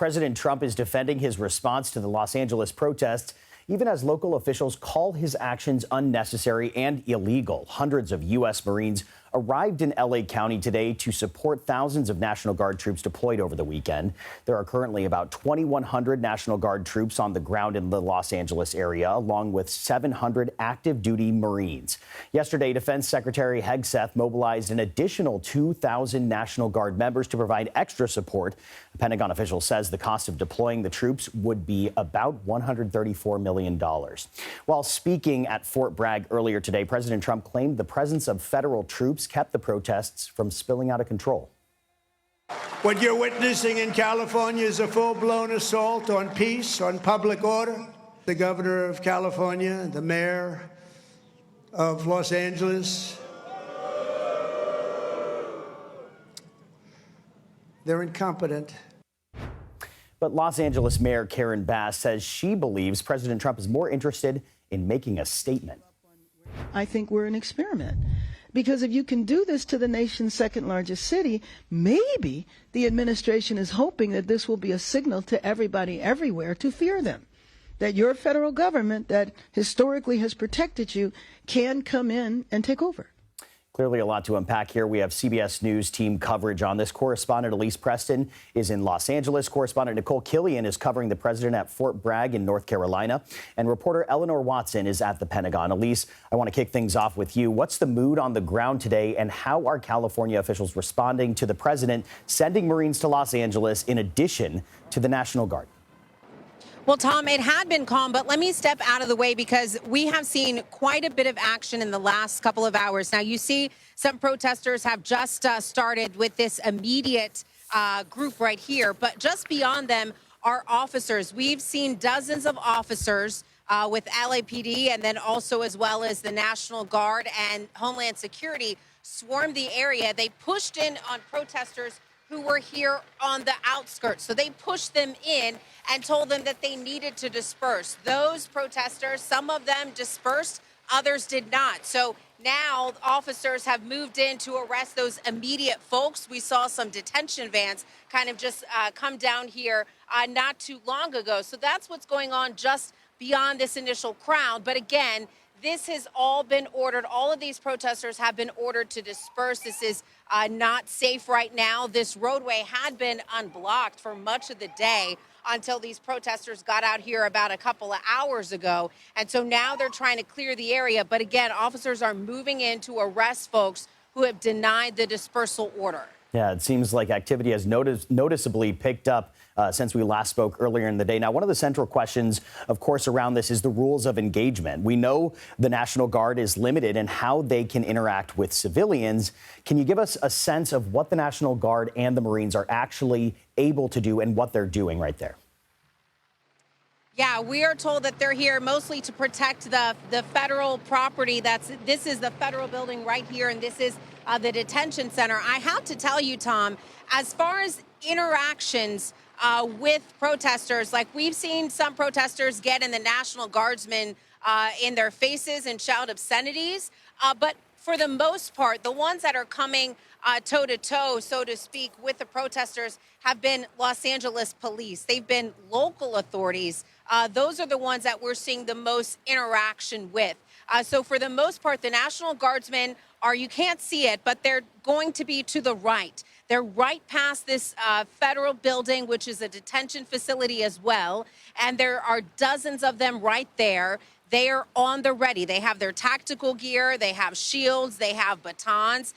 President Trump is defending his response to the Los Angeles protests, even as local officials call his actions unnecessary and illegal. Hundreds of U.S. Marines arrived in L.A. County today to support thousands of National Guard troops deployed over the weekend. There are currently about 2,100 National Guard troops on the ground in the Los Angeles area, along with 700 active duty Marines. Yesterday, Defense Secretary Hegseth mobilized an additional 2,000 National Guard members to provide extra support. A Pentagon official says the cost of deploying the troops would be about $134 million. While speaking at Fort Bragg earlier today, President Trump claimed the presence of federal troops kept the protests from spilling out of control. What you're witnessing in California is a full-blown assault on peace, on public order. The governor of California, the mayor of Los Angeles, they're incompetent. But Los Angeles Mayor Karen Bass says she believes President Trump is more interested in making a statement. I think we're an experiment. Because if you can do this to the nation's second largest city, maybe the administration is hoping that this will be a signal to everybody everywhere to fear them. That your federal government that historically has protected you can come in and take over. Clearly a lot to unpack here. We have CBS News team coverage on this. Correspondent Elise Preston is in Los Angeles. Correspondent Nicole Killian is covering the president at Fort Bragg in North Carolina. And reporter Eleanor Watson is at the Pentagon. Elise, I want to kick things off with you. What's the mood on the ground today, and how are California officials responding to the president sending Marines to Los Angeles in addition to the National Guard? Well, Tom, it had been calm, but let me step out of the way because we have seen quite a bit of action in the last couple of hours. Now, you see some protesters have just started with this immediate group right here, but just beyond them are officers. We've seen dozens of officers with LAPD and then also as well as the National Guard and Homeland Security swarm the area. They pushed in on protesters who were here on the outskirts. So they pushed them in and told them that they needed to disperse. Those protesters, some of them dispersed, others did not. So now officers have moved in to arrest those immediate folks. We saw some detention vans kind of just come down here not too long ago. So that's what's going on just beyond this initial crowd. But again, this has all been ordered. All of these protesters have been ordered to disperse. This is not safe right now. This roadway had been unblocked for much of the day until these protesters got out here about a couple of hours ago. And so now they're trying to clear the area. But again, officers are moving in to arrest folks who have denied the dispersal order. Yeah, it seems like activity has noticeably picked up since we last spoke earlier in the day. Now, one of the central questions, of course, around this is the rules of engagement. We know the National Guard is limited in how they can interact with civilians. Can you give us a sense of what the National Guard and the Marines are actually able to do and what they're doing right there? Yeah, we are told that they're here mostly to protect the federal property. This is the federal building right here, and this is the detention center. I have to tell you, Tom, as far as interactions with protesters, like we've seen some protesters get in the National Guardsmen in their faces and shout obscenities. But for the most part, the ones that are coming toe-to-toe, so to speak, with the protesters have been Los Angeles police. They've been local authorities. Those are the ones that we're seeing the most interaction with. So for the most part, the National Guardsmen you can't see it, but they're going to be to the right. They're right past this federal building, which is a detention facility as well. And there are dozens of them right there. They are on the ready. They have their tactical gear. They have shields. They have batons.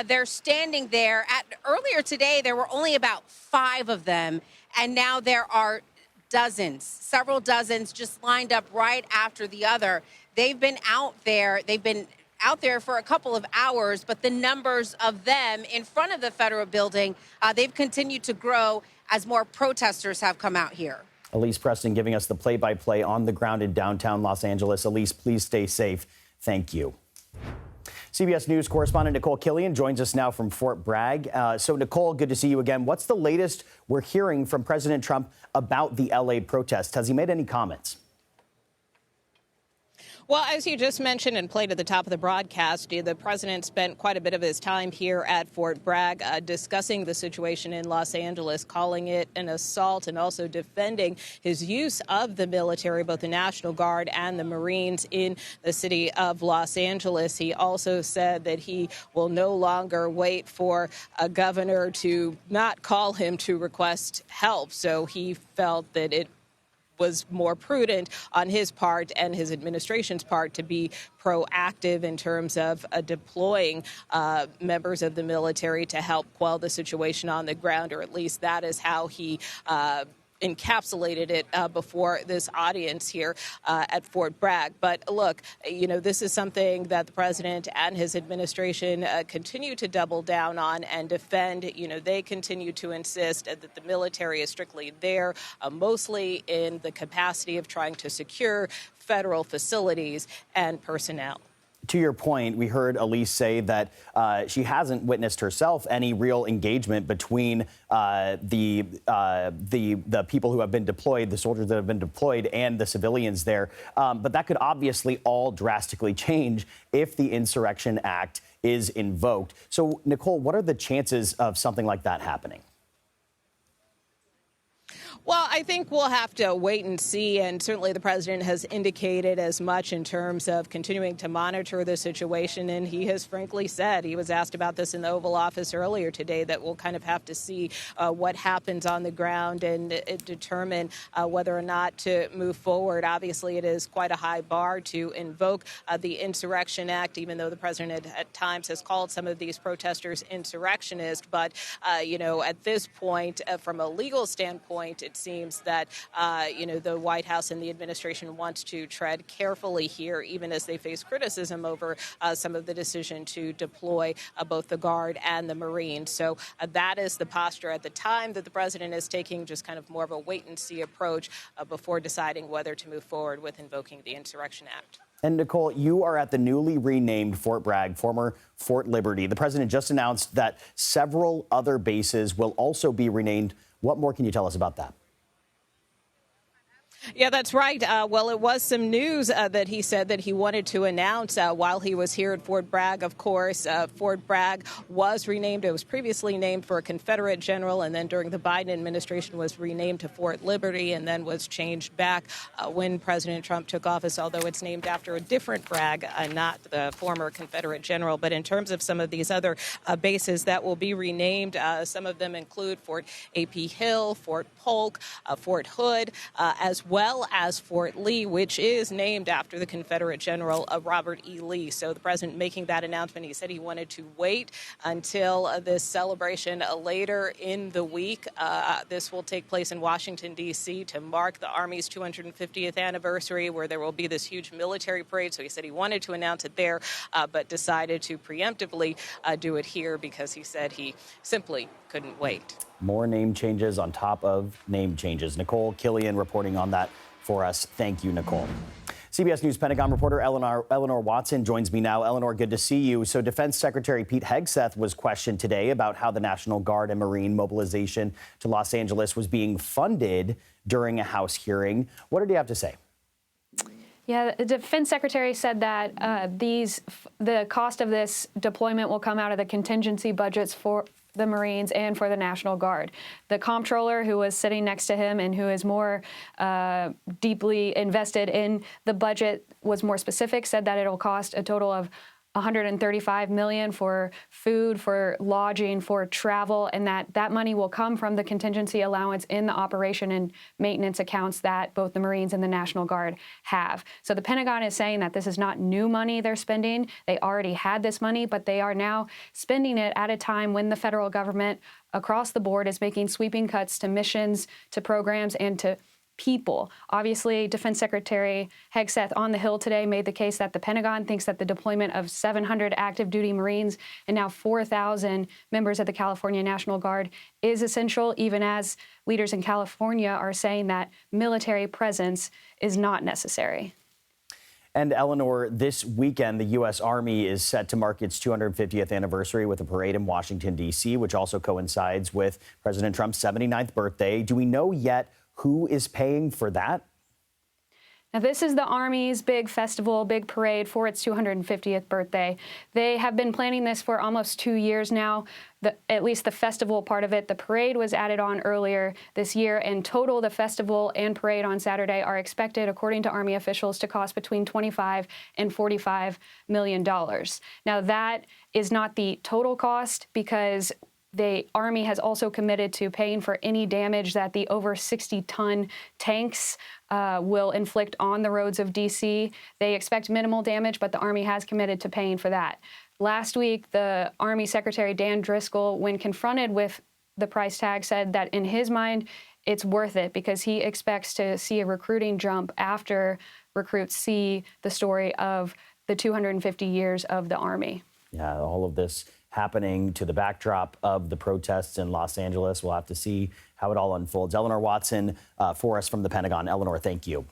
They're standing there. Earlier today, there were only about 5 of them. And now there are dozens, several dozens just lined up right after the other. They've been out there. They've been out there for a couple of hours, but the numbers of them in front of the federal building, they've continued to grow as more protesters have come out here. Elise Preston giving us the play-by-play on the ground in downtown Los Angeles. Elise, please stay safe. Thank you. CBS News correspondent Nicole Killian joins us now from Fort Bragg. So, Nicole, good to see you again. What's the latest we're hearing from President Trump about the L.A. protests? Has he made any comments? Well, as you just mentioned and played at the top of the broadcast, the president spent quite a bit of his time here at Fort Bragg discussing the situation in Los Angeles, calling it an assault, and also defending his use of the military, both the National Guard and the Marines, in the city of Los Angeles. He also said that he will no longer wait for a governor to not call him to request help. So he felt that it was more prudent on his part and his administration's part to be proactive in terms of deploying members of the military to help quell the situation on the ground, or at least that is how he encapsulated it before this audience here at Fort Bragg. But look, this is something that the president and his administration continue to double down on and defend. They continue to insist that the military is strictly there, mostly in the capacity of trying to secure federal facilities and personnel. To your point, we heard Elise say that she hasn't witnessed herself any real engagement between the people who have been deployed, the soldiers that have been deployed, and the civilians there. But that could obviously all drastically change if the Insurrection Act is invoked. So, Nikole, what are the chances of something like that happening? Well, I think we'll have to wait and see, and certainly the president has indicated as much in terms of continuing to monitor the situation, and he has frankly said, he was asked about this in the Oval Office earlier today, that we'll kind of have to see what happens on the ground and determine whether or not to move forward. Obviously, it is quite a high bar to invoke the Insurrection Act, even though the president at times has called some of these protesters insurrectionists. But, at this point, from a legal standpoint, it seems that, the White House and the administration wants to tread carefully here, even as they face criticism over some of the decision to deploy both the Guard and the Marines. So that is the posture at the time that the president is taking, just kind of more of a wait-and-see approach before deciding whether to move forward with invoking the Insurrection Act. And Nikole, you are at the newly renamed Fort Bragg, former Fort Liberty. The president just announced that several other bases will also be renamed. What more can you tell us about that? Yeah, that's right. Well, it was some news that he said that he wanted to announce while he was here at Fort Bragg. Of course, Fort Bragg was renamed. It was previously named for a Confederate general, and then during the Biden administration was renamed to Fort Liberty, and then was changed back when President Trump took office, although it's named after a different Bragg, not the former Confederate general. But in terms of some of these other bases that will be renamed, some of them include Fort A.P. Hill, Fort Polk, Fort Hood, as well as Fort Lee, which is named after the Confederate General Robert E. Lee. So the president making that announcement, he said he wanted to wait until this celebration later in the week. This will take place in Washington, D.C. to mark the Army's 250th anniversary, where there will be this huge military parade. So he said he wanted to announce it there, but decided to preemptively do it here because he said he simply couldn't wait. More name changes on top of name changes. Nicole Killian reporting on that for us. Thank you, Nikole. CBS News Pentagon reporter Eleanor Watson joins me now. Eleanor, good to see you. So Defense Secretary Pete Hegseth was questioned today about how the National Guard and Marine mobilization to Los Angeles was being funded during a House hearing. What did he have to say? Yeah, the Defense Secretary said that the cost of this deployment will come out of the contingency budgets for the Marines and for the National Guard. The comptroller, who was sitting next to him and who is more deeply invested in the budget, was more specific, said that it'll cost a total of $135 million for food, for lodging, for travel, and that money will come from the contingency allowance in the operation and maintenance accounts that both the Marines and the National Guard have. So the Pentagon is saying that this is not new money they're spending. They already had this money, but they are now spending it at a time when the federal government across the board is making sweeping cuts to missions, to programs, and to people. Obviously, Defense Secretary Hegseth on the Hill today made the case that the Pentagon thinks that the deployment of 700 active duty Marines and now 4,000 members of the California National Guard is essential, even as leaders in California are saying that military presence is not necessary. And Eleanor, this weekend, the U.S. Army is set to mark its 250th anniversary with a parade in Washington, D.C., which also coincides with President Trump's 79th birthday. Do we know yet who is paying for that? Now, this is the Army's big festival, big parade for its 250th birthday. They have been planning this for almost 2 years now, at least the festival part of it. The parade was added on earlier this year. In total, the festival and parade on Saturday are expected, according to Army officials, to cost between $25 and $45 million. Now, that is not the total cost, because the Army has also committed to paying for any damage that the over 60-ton tanks will inflict on the roads of D.C. They expect minimal damage, but the Army has committed to paying for that. Last week, the Army Secretary Dan Driscoll, when confronted with the price tag, said that in his mind, it's worth it, because he expects to see a recruiting jump after recruits see the story of the 250 years of the Army. Yeah, all of this happening to the backdrop of the protests in Los Angeles. We'll have to see how it all unfolds. Eleanor Watson for us from the Pentagon. Eleanor, thank you.